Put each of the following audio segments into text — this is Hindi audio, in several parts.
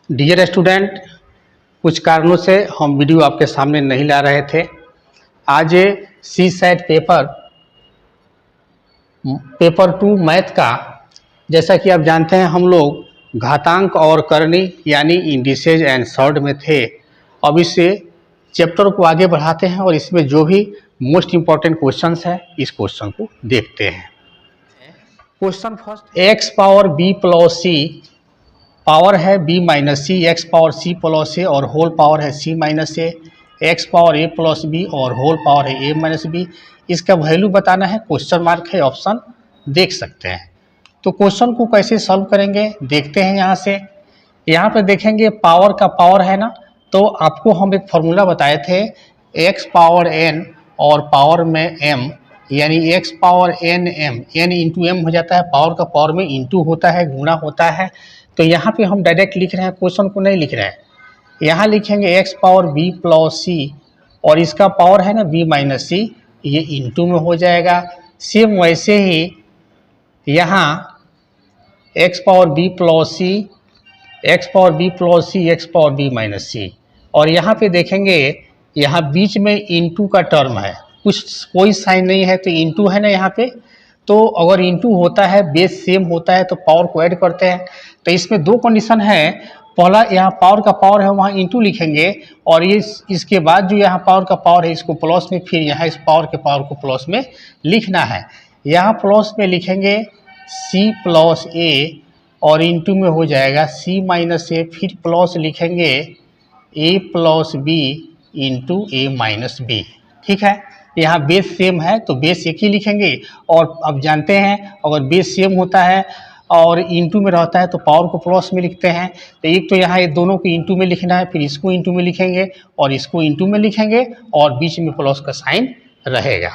डियर स्टूडेंट, कुछ कारणों से हम वीडियो आपके सामने नहीं ला रहे थे। आज सी सेट पेपर 2 मैथ का, जैसा कि आप जानते हैं हम लोग घातांक और करनी यानी इंडिसेज एंड सॉर्ट में थे। अब इस चैप्टर को आगे बढ़ाते हैं और इसमें जो भी मोस्ट इम्पॉर्टेंट क्वेश्चंस है इस क्वेश्चन को देखते हैं। Question first, X power B plus C, power है b minus C, X power c plus A और होल पावर है c minus A, X power a plus B और होल पावर है a माइनस बी। इसका वैल्यू बताना है, क्वेश्चन मार्क है, ऑप्शन देख सकते हैं। तो क्वेश्चन को कैसे सॉल्व करेंगे देखते हैं। यहाँ से यहाँ पे देखेंगे पावर का पावर है ना, तो आपको हम एक फॉर्मूला बताए थे x पावर n और पावर में m, यानी x power n m, n into M हो जाता है। पावर का पावर में इंटू होता है, गुणा होता है। तो यहाँ पे हम डायरेक्ट लिख रहे हैं, क्वेश्चन को नहीं लिख रहे हैं। यहाँ लिखेंगे x पावर b प्लस सी और इसका पावर है ना b माइनस सी, ये इंटू में हो जाएगा। सेम वैसे ही यहाँ x पावर b प्लस सी, एक्स पावर बी प्लस सी, एक्स पावर बी माइनस सी, और यहाँ पे देखेंगे यहाँ बीच में इंटू का टर्म है, कोई साइन नहीं है तो इंटू है ना यहाँ पे। तो अगर इंटू होता है, बेस सेम होता है तो पावर को ऐड करते हैं। तो इसमें दो कंडीशन है, पहला यहाँ पावर का पावर है वहाँ इंटू लिखेंगे और इसके बाद जो यहाँ पावर का पावर है इसको प्लस में, फिर यहाँ इस पावर के पावर को प्लस में लिखना है। यहाँ प्लस में लिखेंगे c प्लस ए और इंटू में हो जाएगा c माइनस ए, फिर प्लस लिखेंगे a plus B into A minus B. ठीक है, यहाँ बेस सेम है तो बेस एक ही लिखेंगे। और अब जानते हैं अगर बेस सेम होता है और इंटू में रहता है तो पावर को प्लस में लिखते हैं। तो एक तो यहाँ ये दोनों को इंटू में लिखना है, फिर इसको इंटू में लिखेंगे और इसको इंटू में लिखेंगे और बीच में प्लस का साइन रहेगा।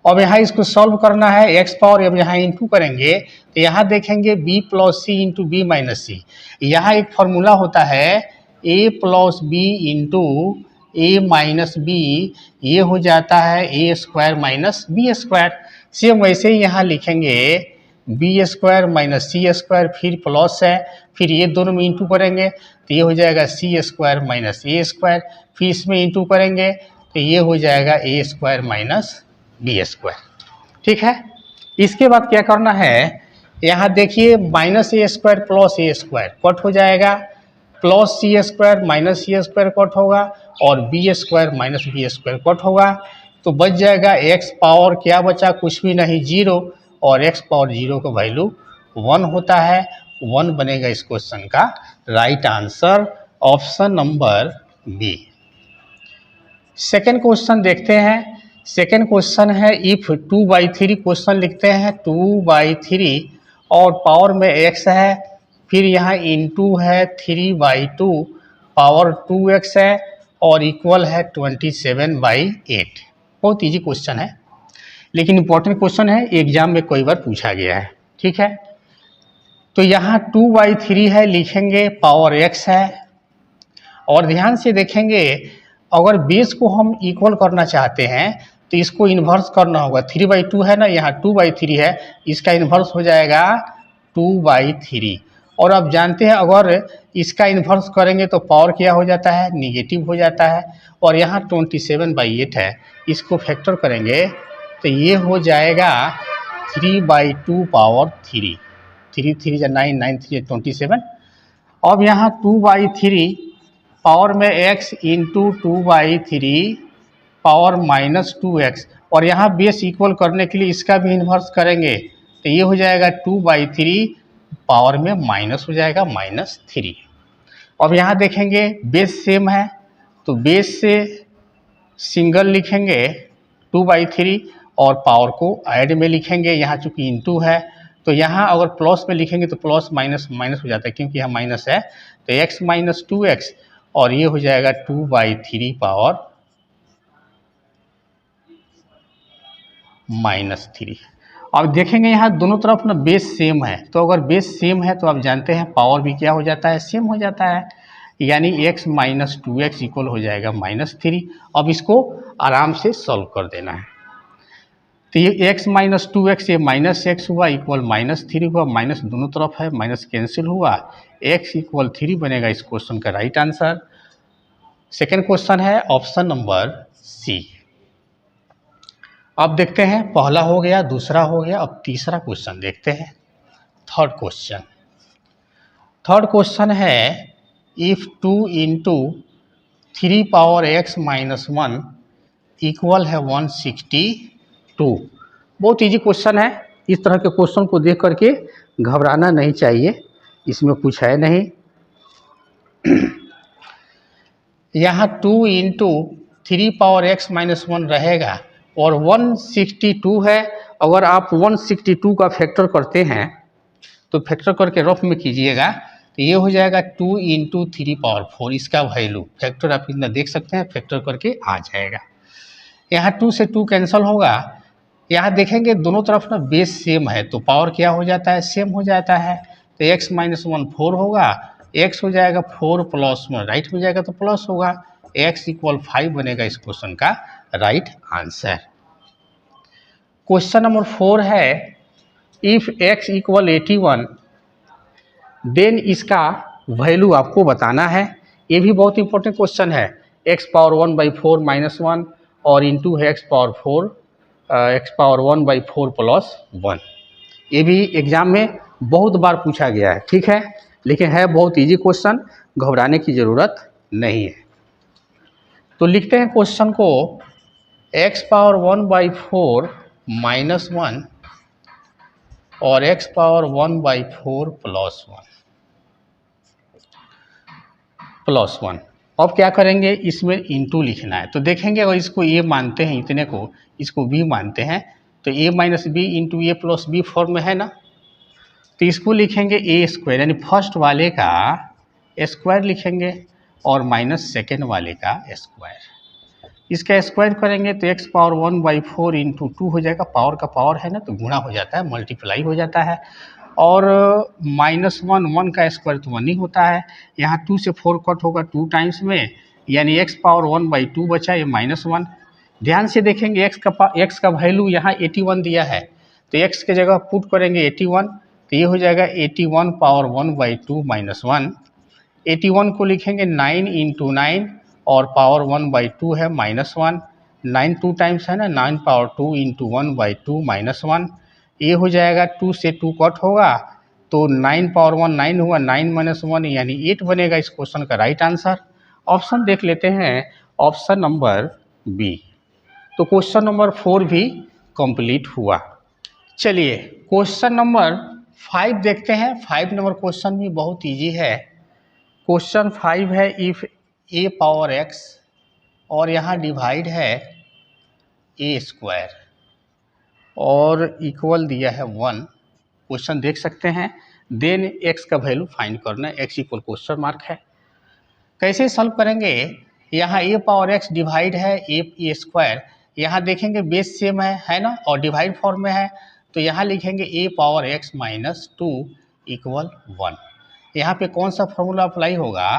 अब यहाँ इसको सॉल्व करना है, एक्स पावर अब यहाँ इंटू करेंगे तो यहाँ देखेंगे b plus C into B minus C. यहाँ एक फार्मूला होता है a plus B into A minus B, ये हो जाता है A square minus B square. Same वैसे ही यहाँ लिखेंगे B square minus C square, फिर प्लस है, फिर ये दोनों में इंटू करेंगे तो ये हो जाएगा C square minus A square, फिर इसमें इंटू करेंगे तो ये हो जाएगा A square minus B square. ठीक है, इसके बाद क्या करना है, यहाँ देखिए minus A square plus A square cut हो जाएगा, plus C square minus C square cut होगा और B square minus B square cut होगा। तो बच जाएगा एक्स पावर, क्या बचा, कुछ भी नहीं, 0, और एक्स पावर 0 का वैल्यू 1 होता है। 1 बनेगा इस क्वेश्चन का right answer, option number B. Second question देखते हैं। सेकेंड क्वेश्चन है इफ 2/3, क्वेश्चन लिखते हैं 2/3 और पावर में x है, फिर यहाँ इंटू है 3/2, पावर 2x है और इक्वल है 27/8। बहुत इजी क्वेश्चन है लेकिन इंपॉर्टेंट क्वेश्चन है, एग्जाम में कई बार पूछा गया है। ठीक है, तो यहाँ 2/3 है, लिखेंगे पावर x है और ध्यान से देखेंगे अगर बेस को हम इक्वल करना चाहते हैं तो इसको इन्वर्स करना होगा। 3/2 है ना, यहाँ 2/3 है, इसका इन्वर्स हो जाएगा 2/3। और अब जानते हैं अगर इसका इन्वर्स करेंगे तो पावर क्या हो जाता है, निगेटिव हो जाता है। और यहाँ 27/8 है, इसको फैक्टर करेंगे तो ये हो जाएगा 3/2 पावर 3, 3 3 9, 9 3 27। अब यहाँ 2/3 पावर में x into 2/3 power minus 2x, और यहाँ बेस इक्वल करने के लिए इसका भी इन्वर्स करेंगे तो ये हो जाएगा 2/3 पावर में माइनस हो जाएगा -3। अब यहाँ देखेंगे बेस सेम है तो बेस से सिंगल लिखेंगे 2/3 और पावर को ऐड में लिखेंगे। यहाँ चूंकि इंटू है तो यहाँ अगर प्लस में लिखेंगे तो प्लस माइनस माइनस हो जाता है, क्योंकि यहाँ माइनस है तो x माइनस 2x और ये हो जाएगा 2/3 पावर -3। अब देखेंगे यहाँ दोनों तरफ ना बेस सेम है, तो अगर बेस सेम है तो आप जानते हैं पावर भी क्या हो जाता है, सेम हो जाता है, यानी x माइनस 2x इक्वल हो जाएगा -3। अब इसको आराम से सॉल्व कर देना है। तो ये x माइनस 2x, ये माइनस एक्स हुआ, इक्वल माइनस 3 हुआ, माइनस दोनों तरफ है, माइनस कैंसिल हुआ, x इक्वल 3 बनेगा इस क्वेश्चन का राइट आंसर। सेकेंड क्वेश्चन है ऑप्शन नंबर सी। अब देखते हैं, पहला हो गया, दूसरा हो गया, अब तीसरा क्वेश्चन देखते हैं। थर्ड क्वेश्चन है if 2 into 3 power x minus 1 equal है 162। बहुत इजी क्वेश्चन है। इस तरह के क्वेश्चन को देख करके घबराना नहीं चाहिए, इसमें कुछ है नहीं। यहाँ 2 इंटू 3 पावर x माइनस 1 रहेगा और 162 है। अगर आप 162 का फैक्टर करते हैं तो फैक्टर करके रफ में कीजिएगा तो ये हो जाएगा 2 इंटू 3 पावर 4, इसका वैल्यू फैक्टर आप इतना देख सकते हैं, फैक्टर करके आ जाएगा। यहाँ 2 से 2 कैंसिल होगा। यहाँ देखेंगे दोनों तरफ ना बेस सेम है तो पावर क्या हो जाता है, सेम हो जाता है। तो x माइनस 1 4 होगा, x हो जाएगा 4 प्लस 1, राइट हो जाएगा तो प्लस होगा, x इक्वल 5 बनेगा इस क्वेश्चन का राइट आंसर। क्वेश्चन नंबर 4 है इफ x इक्वल 81 देन इसका वैल्यू आपको बताना है। ये भी बहुत इंपॉर्टेंट क्वेश्चन है। x पावर 1/4 माइनस 1 और इंटू है x पावर 1/4 प्लस 1। ये भी एग्जाम में बहुत बार पूछा गया है, ठीक है, लेकिन है बहुत इजी क्वेश्चन, घबराने की ज़रूरत नहीं है। तो लिखते हैं क्वेश्चन को, x पावर 1/4 माइनस 1 और x पावर 1/4 प्लस 1। अब क्या करेंगे, इसमें इंटू लिखना है। तो देखेंगे अगर इसको a मानते हैं, इतने को इसको b मानते हैं तो a minus B into A plus B form में है ना। तो इसको लिखेंगे ए स्क्वायर, यानी फर्स्ट वाले का स्क्वायर लिखेंगे और माइनस सेकेंड वाले का स्क्वायर। इसका स्क्वायर करेंगे तो x पावर 1/4 इंटू 2 हो जाएगा, पावर का पावर है ना तो गुणा हो जाता है, मल्टीप्लाई हो जाता है। और माइनस 1 का स्क्वायर तो 1 ही होता है। यहाँ 2 से 4 कट होगा 2 टाइम्स में, यानी x पावर 1/2 बचा, ये माइनस 1। ध्यान से देखेंगे x का वैल्यू यहाँ 81 दिया है तो x के जगह पुट करेंगे 81, तो ये हो जाएगा 81 पावर 1/2 माइनस 1। 81 को लिखेंगे 9 इंटू 9 और पावर 1/2 है माइनस 1, 9 2 टाइम्स है ना, 9 पावर 2 इंटू 1/2 माइनस 1। ये हो जाएगा 2 से 2 कट होगा तो 9 पावर 1 9 हुआ, 9 माइनस 1 यानी 8 बनेगा इस क्वेश्चन का राइट आंसर। ऑप्शन देख लेते हैं, ऑप्शन नंबर बी। तो क्वेश्चन नंबर 4 भी कंप्लीट हुआ। चलिए क्वेश्चन नंबर 5 देखते हैं। 5 नंबर क्वेश्चन भी बहुत इजी है। क्वेश्चन 5 है इफ a पावर x और यहाँ डिवाइड है a स्क्वायर और इक्वल दिया है 1। क्वेश्चन देख सकते हैं, देन x का वैल्यू फाइंड करना है, x इक्वल क्वेश्चन मार्क है। कैसे सॉल्व करेंगे, यहाँ a पावर x डिवाइड है a स्क्वायर, यहाँ देखेंगे बेस सेम है ना, और डिवाइड फॉर्म में है तो यहाँ लिखेंगे a power x minus 2 equal 1। यहाँ पे कौन सा फॉर्मूला अप्लाई होगा,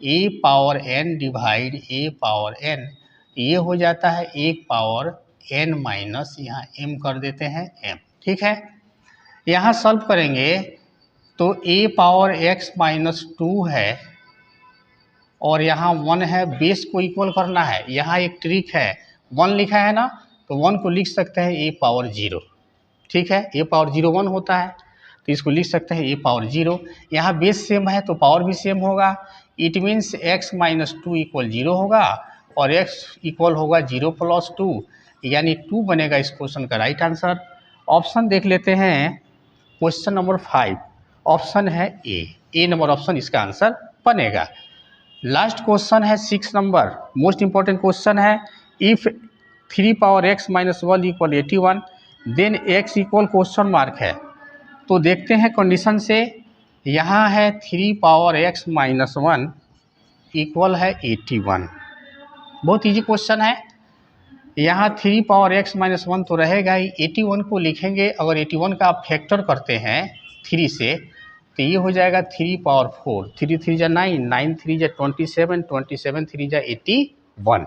a power n divide a power n, ये हो जाता है 1 पावर n माइनस, यहाँ m कर देते हैं m, ठीक है। यहाँ सॉल्व करेंगे तो a पावर x माइनस 2 है और यहाँ 1 है, बेस को इक्वल करना है। यहाँ एक ट्रिक है, 1 लिखा है ना तो 1 को लिख सकते हैं a पावर 0, ठीक है, a पावर 0 1 होता है तो इसको लिख सकते हैं a पावर 0। यहाँ बेस सेम है तो पावर भी सेम होगा, it means x minus 2 equal 0 होगा और x इक्वल होगा 0 प्लस 2, यानी 2 बनेगा इस क्वेश्चन का राइट आंसर। ऑप्शन देख लेते हैं, क्वेश्चन नंबर 5 ऑप्शन है ए नंबर ऑप्शन इसका आंसर बनेगा। लास्ट क्वेश्चन है 6 नंबर, मोस्ट इंपॉर्टेंट क्वेश्चन है if 3 power x minus 1 equal 81 then x equal question mark है। तो देखते हैं कंडीशन से, यहाँ है 3 पावर x माइनस 1 इक्वल है 81। बहुत इजी क्वेश्चन है। यहाँ 3 पावर x माइनस 1 तो रहेगा ही, 81 को लिखेंगे, अगर 81 का आप फैक्टर करते हैं 3 से तो ये हो जाएगा 3 पावर 4, 3 3 जा 9, 9 3 जा 27, 27 3 जा 81।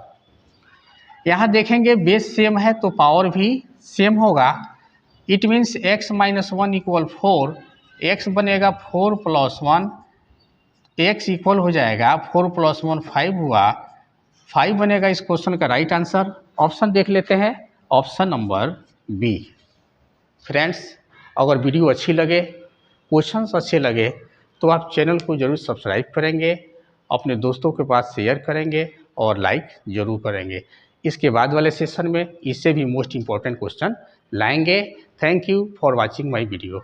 यहाँ देखेंगे बेस सेम है तो पावर भी सेम होगा। It means x minus 1 equal 4, x बनेगा 4 प्लस 1, x इक्वल हो जाएगा 4 प्लस 1 5 हुआ, 5 बनेगा इस क्वेश्चन का राइट आंसर। ऑप्शन देख लेते हैं, ऑप्शन नंबर बी। फ्रेंड्स, अगर वीडियो अच्छी लगे, क्वेश्चंस अच्छे लगे तो आप चैनल को ज़रूर सब्सक्राइब करेंगे, अपने दोस्तों के पास शेयर करेंगे और लाइक ज़रूर करेंगे। इसके बाद वाले सेशन में इससे भी मोस्ट इम्पॉर्टेंट क्वेश्चन लाएंगे। Thank you for watching my video.